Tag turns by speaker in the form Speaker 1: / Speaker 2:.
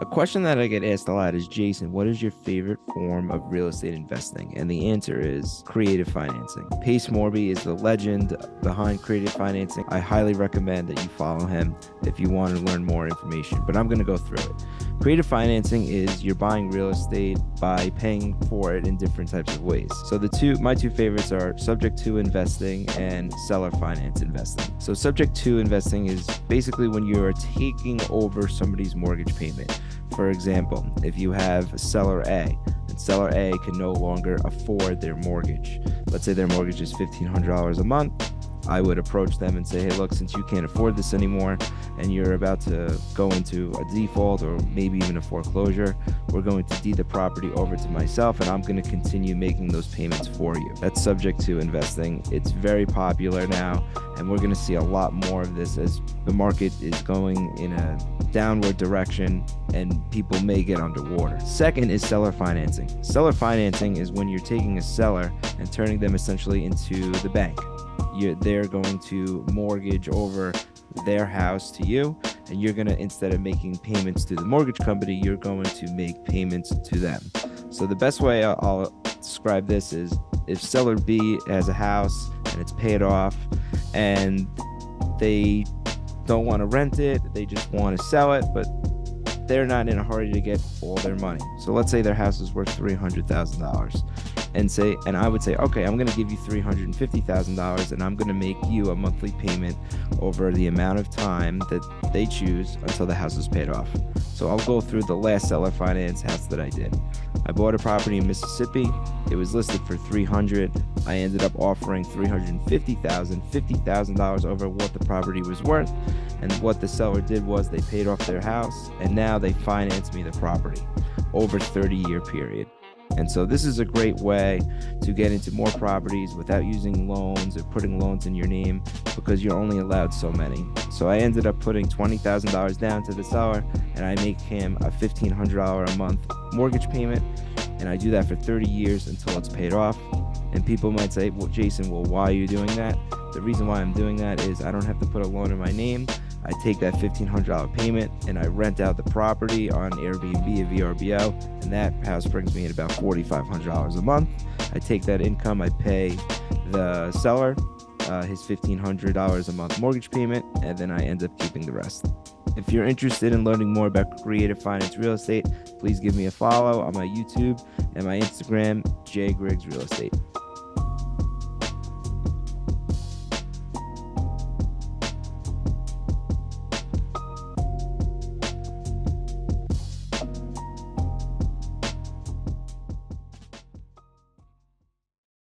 Speaker 1: A question that I get asked a lot is, Jason, what is your favorite form of real estate investing? And the answer is creative financing. Pace Morby is the legend behind creative financing. I highly recommend that you follow him if you want to learn more information, but I'm going to go through it. Creative financing is you're buying real estate by paying for it in different types of ways. So my two favorites are subject to investing and seller finance investing. So subject to investing is basically when you're taking over somebody's mortgage payment. For example, if you have seller A and seller A can no longer afford their mortgage, let's say their mortgage is $1,500 a month, I would approach them and say, hey, look, since you can't afford this anymore and you're about to go into a default or maybe even a foreclosure, we're going to deed the property over to myself and I'm going to continue making those payments for you. That's subject to investing. It's very popular now, and we're going to see a lot more of this as the market is going in a downward direction and people may get underwater. Second is seller financing. Seller financing is when you're taking a seller and turning them essentially into the bank. They're going to mortgage over their house to you, and you're going to, instead of making payments to the mortgage company, you're going to make payments to them. So the best way I'll describe this is, if seller B has a house and it's paid off and they don't want to rent it, they just want to sell it, but they're not in a hurry to get all their money. So let's say their house is worth $300,000. And I would say, okay, I'm going to give you $350,000 and I'm going to make you a monthly payment over the amount of time that they choose until the house is paid off. So I'll go through the last seller finance house that I did. I bought a property in Mississippi. It was listed for $300,000. I ended up offering $50,000 over what the property was worth. And what the seller did was they paid off their house and now they financed me the property over a 30-year period. And so this is a great way to get into more properties without using loans or putting loans in your name, because you're only allowed so many. So I ended up putting $20,000 down to the seller, and I make him a $1,500 a month mortgage payment. And I do that for 30 years until it's paid off. And people might say, well, Jason, why are you doing that? The reason why I'm doing that is I don't have to put a loan in my name. I take that $1,500 payment and I rent out the property on Airbnb or VRBO, and that house brings me in about $4,500 a month. I take that income, I pay the seller his $1,500 a month mortgage payment, and then I end up keeping the rest. If you're interested in learning more about creative finance real estate, please give me a follow on my YouTube and my Instagram, J Griggs Real Estate.